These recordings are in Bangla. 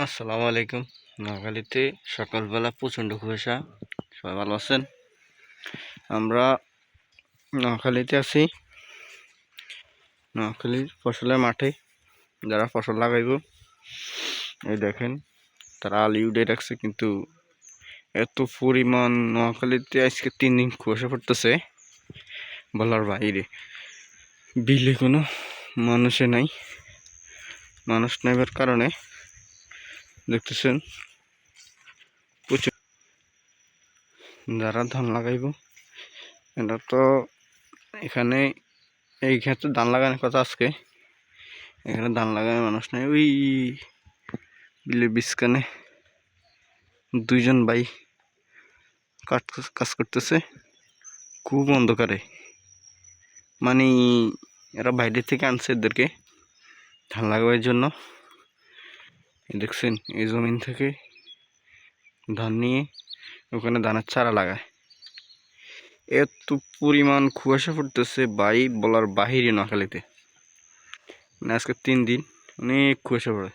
আসসালামু আলাইকুম। নোয়াখালীতে সকালবেলা প্রচণ্ড কুয়াশা। সবাই ভালো আছেন? আমরা নোয়াখালীতে আছি, নোয়াখালীর ফসলের মাঠে। যারা ফসল লাগাইব, এই দেখেন তারা আলি উঠে রাখছে, কিন্তু এত পরিমাণ নোয়াখালীতে আজকে 3 দিন কুয়াশা পড়তেছে বলার বাইরে। বিলে কোনো মানুষ নাইবার কারণে দেখতেছেন প্রচুর। যারা ধান লাগাইব, এটা তো এখানে এই ক্ষেত্রে ধান লাগানোর কথা আজকে, এখানে ধান লাগানোর মানুষ নাই। ওই বিলের বিছখানে 2জন ভাই কাজ করতেছে খুব অন্ধকারে। মানে এরা বাইরে থেকে আনছে এদেরকে ধান লাগাবার জন্য। দেখছেন এই জমিন থেকে ধান নিয়ে ওখানে ধানের চারা লাগায়। এত পরিমাণ কুয়াশা পড়তেছে ভাই, বলার বাহিরে। নোয়াখালীতে মানে আজকে 3 দিন অনেক কুয়াশা পড়ে।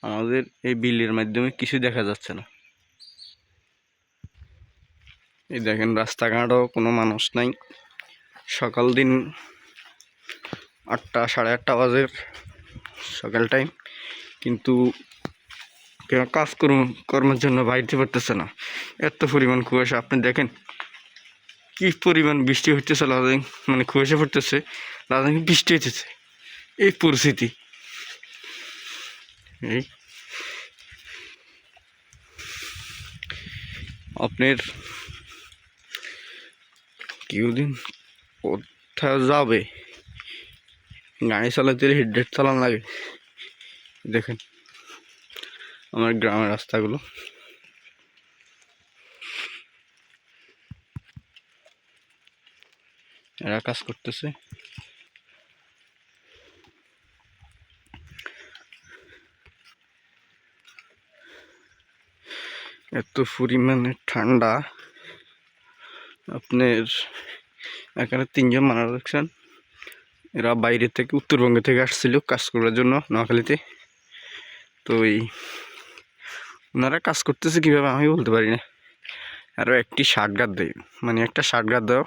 আমাদের এই বিলের মাধ্যমে কিছু দেখা যাচ্ছে না। এই দেখেন রাস্তাঘাটও কোনো মানুষ নাই। সকাল দিন 8টা সাড়ে 8টা বাজে সকাল টাইম, কিন্তু কেউ কাজ কর্মের জন্য বাইরে পড়তেছে না। এত পরিমাণ কুয়াশা। আপনি দেখেন কি পরিমাণ বৃষ্টি হইতেছে, মানে কুয়াশা পড়তেছে, বৃষ্টি হইতেছে। এই পরিস্থিতি। এই আপনার কিছুদিন কোথাও যাবে, গাড়ি চালাতে হেডলাইট চালান লাগে। দেখেন আমার গ্রামের রাস্তাগুলো, এরা কাজ করতেছে। এত পরিমাণে ঠান্ডা। আপনার এখানে 3জন মারা দেখছেন, এরা বাইরে থেকে উত্তরবঙ্গ থেকে আসছিল কাজ করার জন্য নোয়াখালীতে। তো ওনারা কাজ করতেছে কীভাবে আমি বলতে পারি না। আরও একটি শার্ট গার্ড দেয়, মানে একটা শার্ট গার্ড দাও,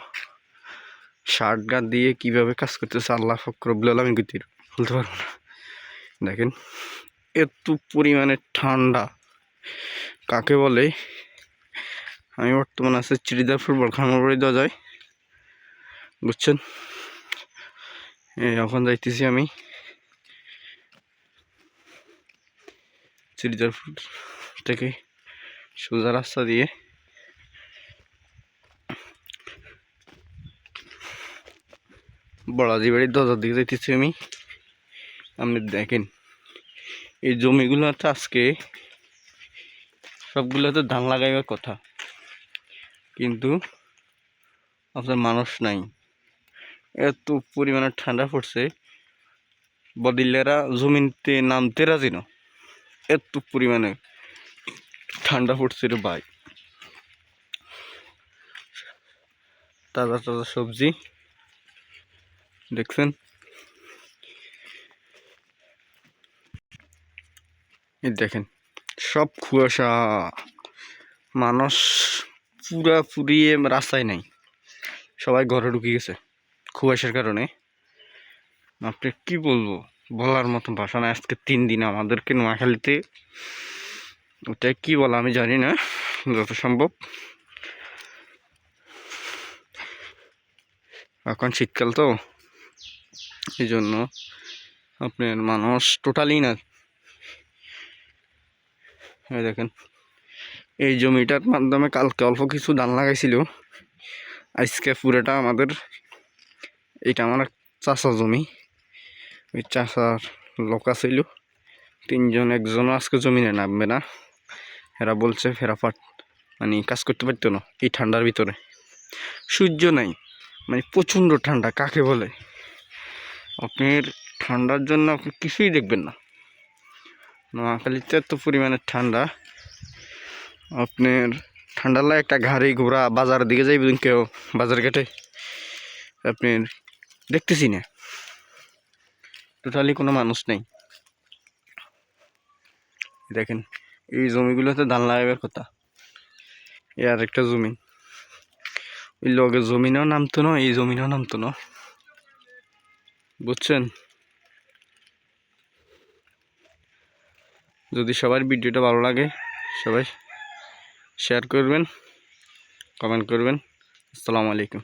শার্ট গার্ড দিয়ে কীভাবে কাজ করতেছে আল্লাহ ফকরবুল আলামিন গতির বলতে পারবো না। দেখেন এত পরিমাণে ঠান্ডা কাকে বলে। আমি বর্তমানে আছে চিড়িদার ফুটবল খামারবাড়ি দেওয়া যায়, বুঝছেন। এখন যাইতেছি আমি চিড়িদার থেকে সোজা রাস্তা দিয়ে বড়াজি বাড়ির দরজার দিকে যাইতেছি আমি। আপনি দেখেন এই জমিগুলোতে আজকে সবগুলোতে ধান লাগাইবার কথা, কিন্তু আপনার মানুষ নাই। এত পরিমাণে ঠান্ডা পড়ছে, বদিল্লারা জমিনতে নামতে রাজি না। এত পরিমাণে ঠান্ডা পড়ছে রে ভাই। তাজা তাজা সবজি দেখছেন। এই দেখেন সব কুয়াশা, মানুষ পুরাপুরি রাস্তায় নাই, সবাই ঘরে ঢুকে গেছে কুয়াশার কারণে। আপনি কি বলবো, বলার মতো ভাষা না। আজকে 3 দিন আমাদেরকে নোয়াখালীতে, ওটা কি বলা আমি জানি না, যত সম্ভব। এখন শীতকাল তো, এই জন্য আপনার মানুষ টোটালি না। দেখেন এই জমিটার মাধ্যমে কালকে অল্প কিছু ধান লাগাইছিল, আজকে পুরোটা আমাদের। এটা আমার চাষা জমি, ওই চাষার লোক ছিল 3জন, একজনও আজকে জমিনে নামবে না। এরা বলছে ফেরাফাট, মানে কাজ করতে পারতো না এই ঠান্ডার ভিতরে। সূর্য নাই, মানে প্রচণ্ড ঠান্ডা কাকে বলে। আপনার ঠান্ডার জন্য আপনি কিছুই দেখবেন না। নোয়াখালীতে এত পরিমাণে ঠান্ডা, আপনার ঠান্ডার লাগে একটা গাড়ি ঘোড়া বাজারের দিকে যাইবেন, কেউ বাজার ঘাটে আপনার দেখতেছি না, টোটালি কোনো মানুষ নেই। দেখেন এই জমিগুলোতে ধান লাগাবার কথা, এ আর একটা জমি, ওই লগে জমিনও নামতো না, এই জমিনও নামতো না, বুঝছেন? যদি সবার ভিডিওটা ভালো লাগে সবাই শেয়ার করবেন, কমেন্ট করবেন। আসসালামু আলাইকুম।